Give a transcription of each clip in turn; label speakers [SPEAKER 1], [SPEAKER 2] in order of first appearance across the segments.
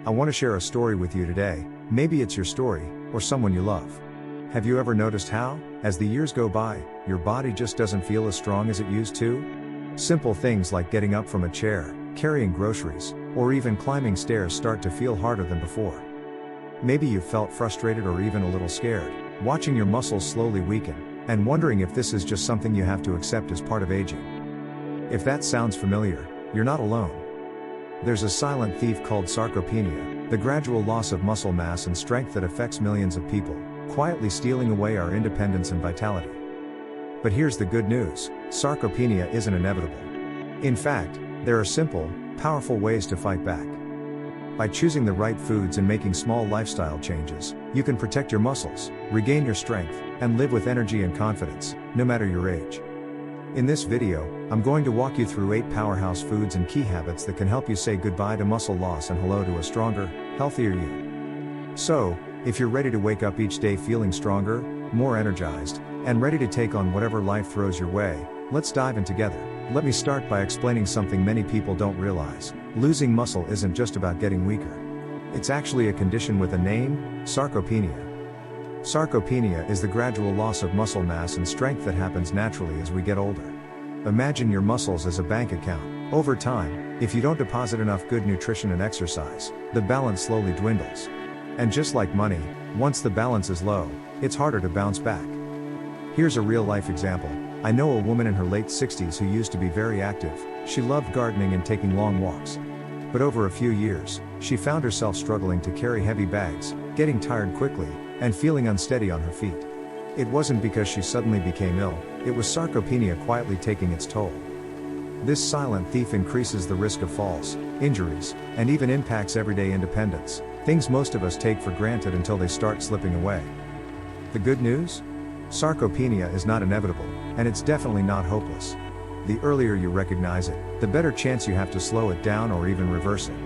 [SPEAKER 1] I want to share a story with you today. Maybe it's your story, or someone you love. Have you ever noticed how, as the years go by, your body just doesn't feel as strong as it used to? Simple things like getting up from a chair, carrying groceries, or even climbing stairs start to feel harder than before. Maybe you've felt frustrated or even a little scared, watching your muscles slowly weaken, and wondering if this is just something you have to accept as part of aging. If that sounds familiar, you're not alone. There's a silent thief called sarcopenia, the gradual loss of muscle mass and strength that affects millions of people, quietly stealing away our independence and vitality. But here's the good news: sarcopenia isn't inevitable. In fact, there are simple, powerful ways to fight back. By choosing the right foods and making small lifestyle changes, you can protect your muscles, regain your strength, and live with energy and confidence, no matter your age. In this video, I'm going to walk you through 8 powerhouse foods and key habits that can help you say goodbye to muscle loss and hello to a stronger, healthier you. So, if you're ready to wake up each day feeling stronger, more energized, and ready to take on whatever life throws your way, let's dive in together. Let me start by explaining something many people don't realize. Losing muscle isn't just about getting weaker. It's actually a condition with a name: sarcopenia. Sarcopenia is the gradual loss of muscle mass and strength that happens naturally as we get older. Imagine your muscles as a bank account. Over time, if you don't deposit enough good nutrition and exercise, the balance slowly dwindles. And just like money, once the balance is low, it's harder to bounce back. Here's a real-life example. I know a woman in her late 60s who used to be very active. She loved gardening and taking long walks. But over a few years, she found herself struggling to carry heavy bags, getting tired quickly, and feeling unsteady on her feet. It wasn't because she suddenly became ill, it was sarcopenia quietly taking its toll. This silent thief increases the risk of falls, injuries, and even impacts everyday independence, things most of us take for granted until they start slipping away. The good news? Sarcopenia is not inevitable, and it's definitely not hopeless. The earlier you recognize it, the better chance you have to slow it down or even reverse it.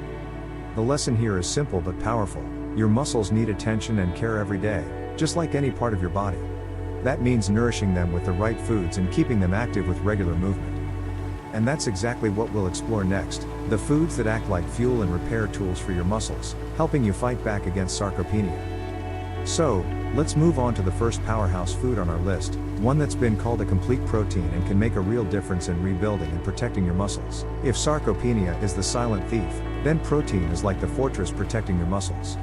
[SPEAKER 1] The lesson here is simple but powerful. Your muscles need attention and care every day, just like any part of your body. That means nourishing them with the right foods and keeping them active with regular movement. And that's exactly what we'll explore next: the foods that act like fuel and repair tools for your muscles, helping you fight back against sarcopenia. So, let's move on to the first powerhouse food on our list, one that's been called a complete protein and can make a real difference in rebuilding and protecting your muscles. If sarcopenia is the silent thief, then protein is like the fortress protecting your muscles.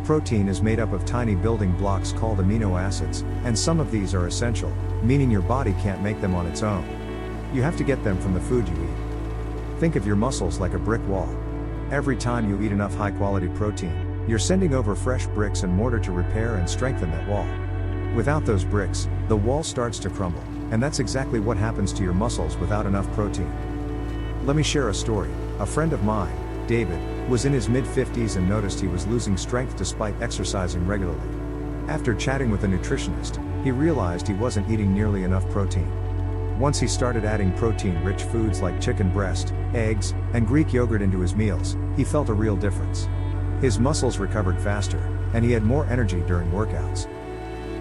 [SPEAKER 1] Protein is made up of tiny building blocks called amino acids, and some of these are essential, meaning your body can't make them on its own. You have to get them from the food you eat. Think of your muscles like a brick wall. Every time you eat enough high-quality protein, you're sending over fresh bricks and mortar to repair and strengthen that wall. Without those bricks, the wall starts to crumble, and that's exactly what happens to your muscles without enough protein. Let me share a story. A friend of mine, David, was in his mid-50s and noticed he was losing strength despite exercising regularly. After chatting with a nutritionist, he realized he wasn't eating nearly enough protein. Once he started adding protein-rich foods like chicken breast, eggs, and Greek yogurt into his meals, he felt a real difference. His muscles recovered faster, and he had more energy during workouts.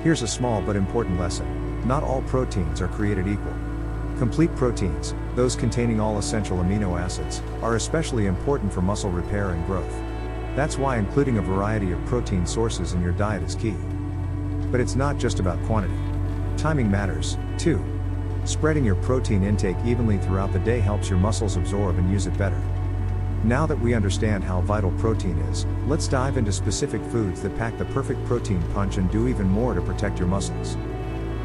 [SPEAKER 1] Here's a small but important lesson: not all proteins are created equal. Complete proteins, those containing all essential amino acids, are especially important for muscle repair and growth. That's why including a variety of protein sources in your diet is key. But it's not just about quantity. Timing matters, too. Spreading your protein intake evenly throughout the day helps your muscles absorb and use it better. Now that we understand how vital protein is, let's dive into specific foods that pack the perfect protein punch and do even more to protect your muscles.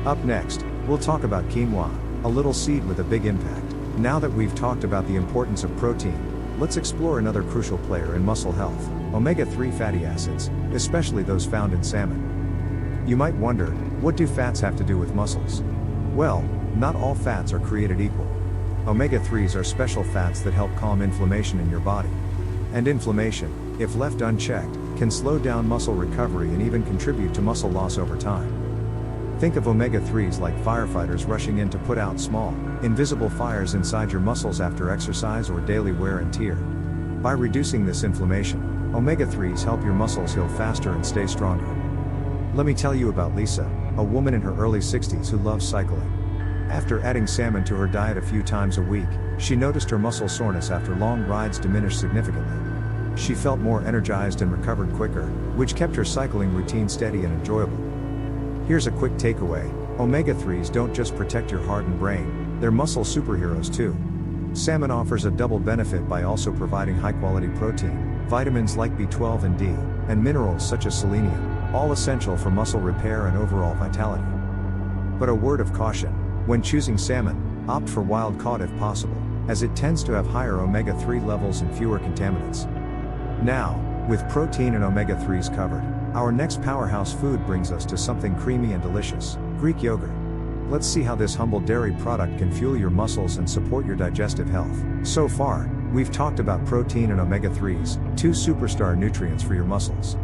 [SPEAKER 1] Up next, we'll talk about quinoa, a little seed with a big impact. Now that we've talked about the importance of protein, let's explore another crucial player in muscle health: omega-3 fatty acids, especially those found in salmon. You might wonder, what do fats have to do with muscles? Well, not all fats are created equal. Omega-3s are special fats that help calm inflammation in your body. And inflammation, if left unchecked, can slow down muscle recovery and even contribute to muscle loss over time. Think of omega-3s like firefighters rushing in to put out small, invisible fires inside your muscles after exercise or daily wear and tear. By reducing this inflammation, omega-3s help your muscles heal faster and stay stronger. Let me tell you about Lisa, a woman in her early 60s who loves cycling. After adding salmon to her diet a few times a week, she noticed her muscle soreness after long rides diminish significantly. she felt more energized and recovered quicker, which kept her cycling routine steady and enjoyable. Here's a quick takeaway: omega-3s don't just protect your heart and brain, they're muscle superheroes too. Salmon offers a double benefit by also providing high-quality protein, vitamins like B12 and D, and minerals such as selenium, all essential for muscle repair and overall vitality. But a word of caution: when choosing salmon, opt for wild-caught if possible, as it tends to have higher omega-3 levels and fewer contaminants. Now, with protein and omega-3s covered, our next powerhouse food brings us to something creamy and delicious: Greek yogurt. Let's see how this humble dairy product can fuel your muscles and support your digestive health. So far, we've talked about protein and omega-3s, two superstar nutrients for your muscles.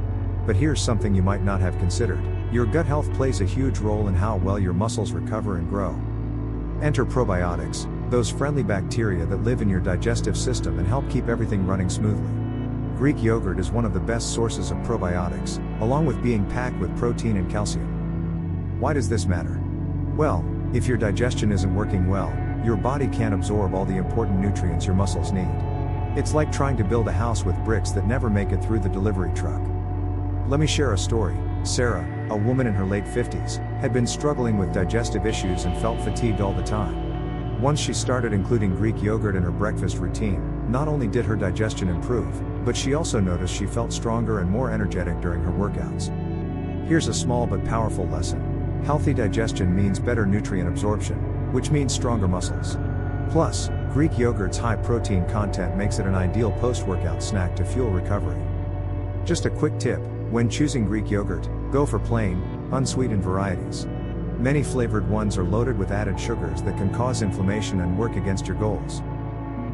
[SPEAKER 1] But here's something you might not have considered: your gut health plays a huge role in how well your muscles recover and grow. Enter probiotics, those friendly bacteria that live in your digestive system and help keep everything running smoothly. Greek yogurt is one of the best sources of probiotics, along with being packed with protein and calcium. Why does this matter? Well, if your digestion isn't working well, your body can't absorb all the important nutrients your muscles need. It's like trying to build a house with bricks that never make it through the delivery truck. Let me share a story. Sarah, a woman in her late 50s, had been struggling with digestive issues and felt fatigued all the time. Once she started including Greek yogurt in her breakfast routine, not only did her digestion improve, but she also noticed she felt stronger and more energetic during her workouts. Here's a small but powerful lesson: healthy digestion means better nutrient absorption, which means stronger muscles. Plus, Greek yogurt's high protein content makes it an ideal post-workout snack to fuel recovery. Just a quick tip: when choosing Greek yogurt, go for plain, unsweetened varieties. Many flavored ones are loaded with added sugars that can cause inflammation and work against your goals.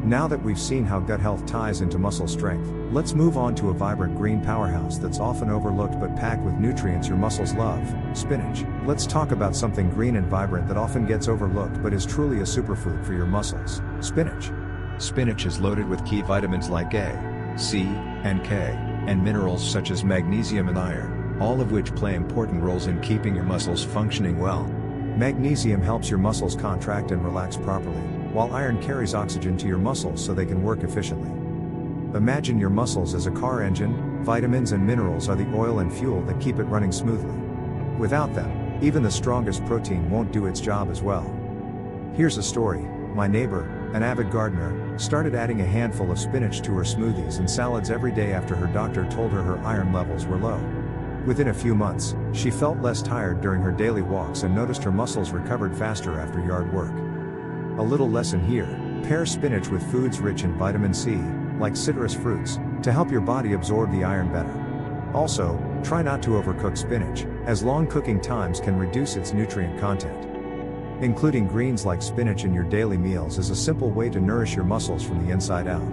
[SPEAKER 1] Now that we've seen how gut health ties into muscle strength, let's move on to a vibrant green powerhouse that's often overlooked but packed with nutrients your muscles love: spinach. Let's talk about something green and vibrant that often gets overlooked but is truly a superfood for your muscles: spinach. Spinach is loaded with key vitamins like A, C, and K, and minerals such as magnesium and iron, all of which play important roles in keeping your muscles functioning well. Magnesium helps your muscles contract and relax properly, while iron carries oxygen to your muscles so they can work efficiently. Imagine your muscles as a car engine. Vitamins and minerals are the oil and fuel that keep it running smoothly. Without them, even the strongest protein won't do its job as well. Here's a story: my neighbor, an avid gardener, started adding a handful of spinach to her smoothies and salads every day after her doctor told her iron levels were low. Within a few months, she felt less tired during her daily walks and noticed her muscles recovered faster after yard work. A little lesson here: pair spinach with foods rich in vitamin C, like citrus fruits, to help your body absorb the iron better. Also, try not to overcook spinach, as long cooking times can reduce its nutrient content. Including greens like spinach in your daily meals is a simple way to nourish your muscles from the inside out.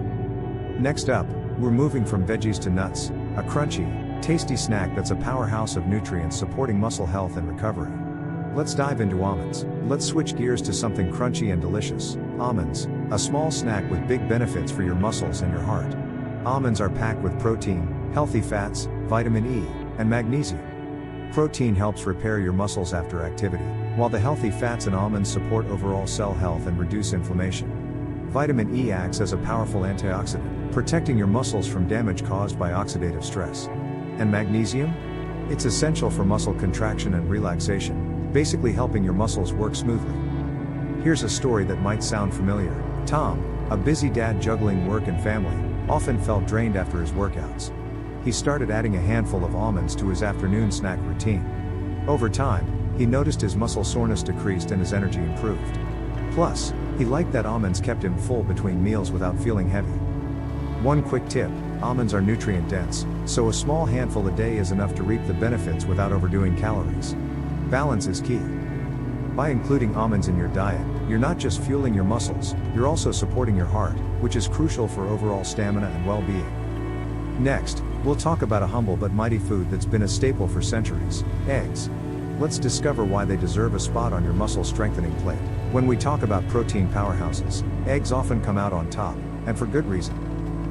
[SPEAKER 1] Next up, we're moving from veggies to nuts, a crunchy, tasty snack that's a powerhouse of nutrients supporting muscle health and recovery. Let's dive into almonds. Let's switch gears to something crunchy and delicious: almonds, a small snack with big benefits for your muscles and your heart. Almonds are packed with protein, healthy fats, vitamin E, and magnesium. Protein helps repair your muscles after activity, while the healthy fats in almonds support overall cell health and reduce inflammation. Vitamin E acts as a powerful antioxidant, protecting your muscles from damage caused by oxidative stress. And magnesium? It's essential for muscle contraction and relaxation, basically helping your muscles work smoothly. Here's a story that might sound familiar. Tom, a busy dad juggling work and family, often felt drained after his workouts. He started adding a handful of almonds to his afternoon snack routine. Over time, he noticed his muscle soreness decreased and his energy improved. Plus, he liked that almonds kept him full between meals without feeling heavy. One quick tip: almonds are nutrient dense, so a small handful a day is enough to reap the benefits without overdoing calories. Balance is key. By including almonds in your diet, you're not just fueling your muscles, you're also supporting your heart, which is crucial for overall stamina and well-being. Next, we'll talk about a humble but mighty food that's been a staple for centuries: eggs. Let's discover why they deserve a spot on your muscle strengthening plate. When we talk about protein powerhouses, eggs often come out on top, and for good reason.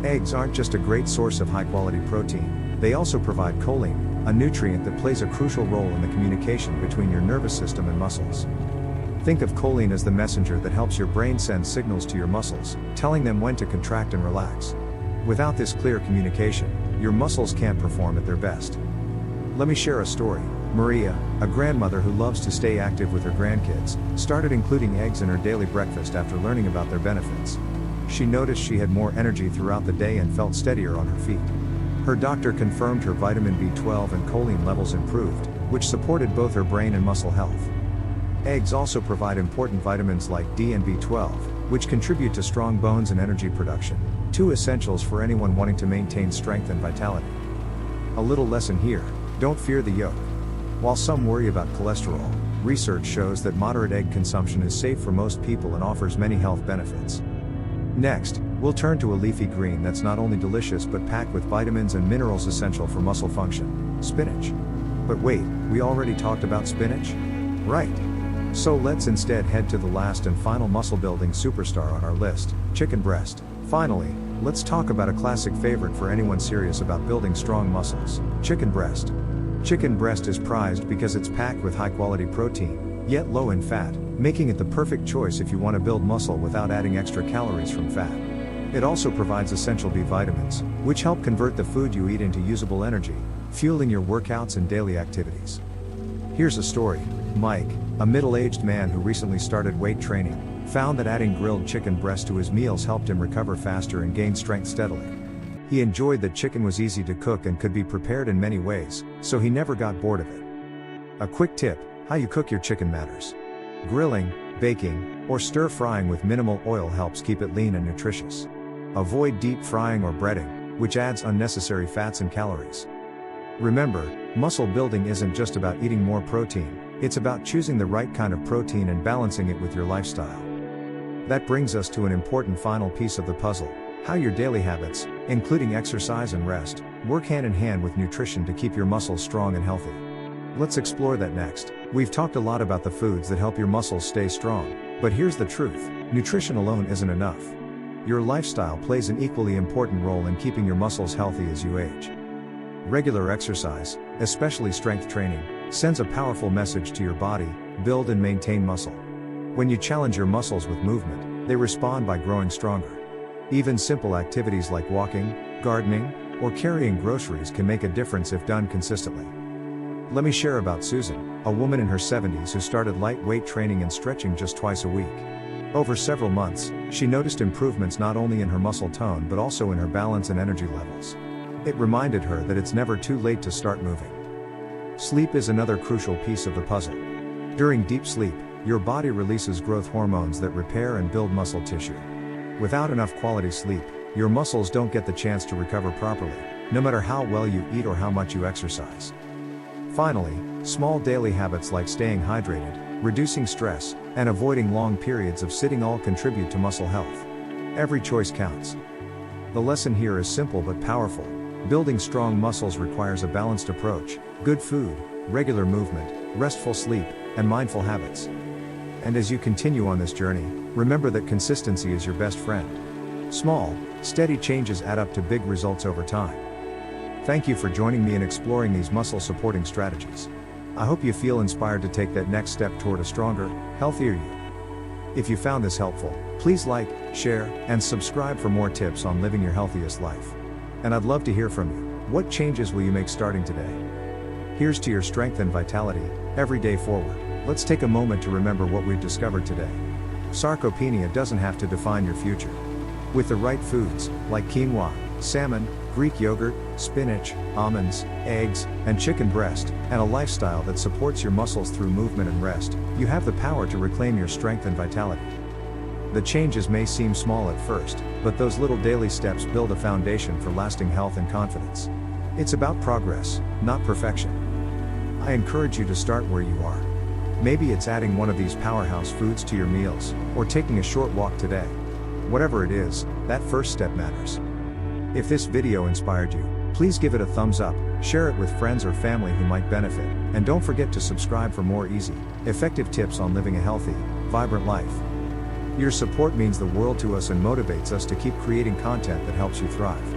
[SPEAKER 1] Eggs aren't just a great source of high-quality protein, they also provide choline, a nutrient that plays a crucial role in the communication between your nervous system and muscles. Think of choline as the messenger that helps your brain send signals to your muscles, telling them when to contract and relax. Without this clear communication, your muscles can't perform at their best. Let me share a story. Maria, a grandmother who loves to stay active with her grandkids, started including eggs in her daily breakfast after learning about their benefits. She noticed she had more energy throughout the day and felt steadier on her feet. Her doctor confirmed her vitamin B12 and choline levels improved, which supported both her brain and muscle health. Eggs also provide important vitamins like D and B12, which contribute to strong bones and energy production, two essentials for anyone wanting to maintain strength and vitality. A little lesson here: don't fear the yolk. While some worry about cholesterol, research shows that moderate egg consumption is safe for most people and offers many health benefits. Next, we'll turn to a leafy green that's not only delicious but packed with vitamins and minerals essential for muscle function: spinach. But wait, we already talked about spinach? Right. So let's instead head to the last and final muscle building superstar on our list: chicken breast. Finally, let's talk about a classic favorite for anyone serious about building strong muscles: chicken breast. Chicken breast is prized because it's packed with high-quality protein, yet low in fat, making it the perfect choice if you want to build muscle without adding extra calories from fat. It also provides essential B vitamins, which help convert the food you eat into usable energy, fueling your workouts and daily activities. Here's a story. Mike, a middle-aged man who recently started weight training, found that adding grilled chicken breast to his meals helped him recover faster and gain strength steadily. He enjoyed that chicken was easy to cook and could be prepared in many ways, so he never got bored of it. A quick tip: how you cook your chicken matters. Grilling, baking, or stir-frying with minimal oil helps keep it lean and nutritious. Avoid deep frying or breading, which adds unnecessary fats and calories. Remember, muscle building isn't just about eating more protein, it's about choosing the right kind of protein and balancing it with your lifestyle. That brings us to an important final piece of the puzzle: how your daily habits, including exercise and rest, work hand in hand with nutrition to keep your muscles strong and healthy. Let's explore that next. We've talked a lot about the foods that help your muscles stay strong, but here's the truth: nutrition alone isn't enough. Your lifestyle plays an equally important role in keeping your muscles healthy as you age. Regular exercise, especially strength training, sends a powerful message to your body: build and maintain muscle. When you challenge your muscles with movement, they respond by growing stronger. Even simple activities like walking, gardening, or carrying groceries can make a difference if done consistently. Let me share about Susan, a woman in her 70s who started lightweight training and stretching just twice a week. Over several months, she noticed improvements not only in her muscle tone but also in her balance and energy levels. It reminded her that it's never too late to start moving. Sleep is another crucial piece of the puzzle. During deep sleep, your body releases growth hormones that repair and build muscle tissue. Without enough quality sleep, your muscles don't get the chance to recover properly, no matter how well you eat or how much you exercise. Finally, small daily habits like staying hydrated, reducing stress, and avoiding long periods of sitting all contribute to muscle health. Every choice counts. The lesson here is simple but powerful: building strong muscles requires a balanced approach: good food, regular movement, restful sleep, and mindful habits. And as you continue on this journey, remember that consistency is your best friend. Small, steady changes add up to big results over time. Thank you for joining me in exploring these muscle supporting strategies. I hope you feel inspired to take that next step toward a stronger, healthier you. If you found this helpful, please like, share, and subscribe for more tips on living your healthiest life. And I'd love to hear from you. What changes will you make starting today? Here's to your strength and vitality, every day forward. Let's take a moment to remember what we've discovered today. Sarcopenia doesn't have to define your future. With the right foods, like quinoa, salmon, Greek yogurt, spinach, almonds, eggs, and chicken breast, and a lifestyle that supports your muscles through movement and rest, you have the power to reclaim your strength and vitality. The changes may seem small at first, but those little daily steps build a foundation for lasting health and confidence. It's about progress, not perfection. I encourage you to start where you are. Maybe it's adding one of these powerhouse foods to your meals, or taking a short walk today. Whatever it is, that first step matters. If this video inspired you, please give it a thumbs up, share it with friends or family who might benefit, and don't forget to subscribe for more easy, effective tips on living a healthy, vibrant life. Your support means the world to us and motivates us to keep creating content that helps you thrive.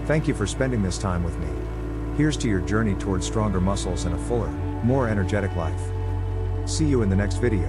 [SPEAKER 1] Thank you for spending this time with me. Here's to your journey towards stronger muscles and a fuller, more energetic life. See you in the next video.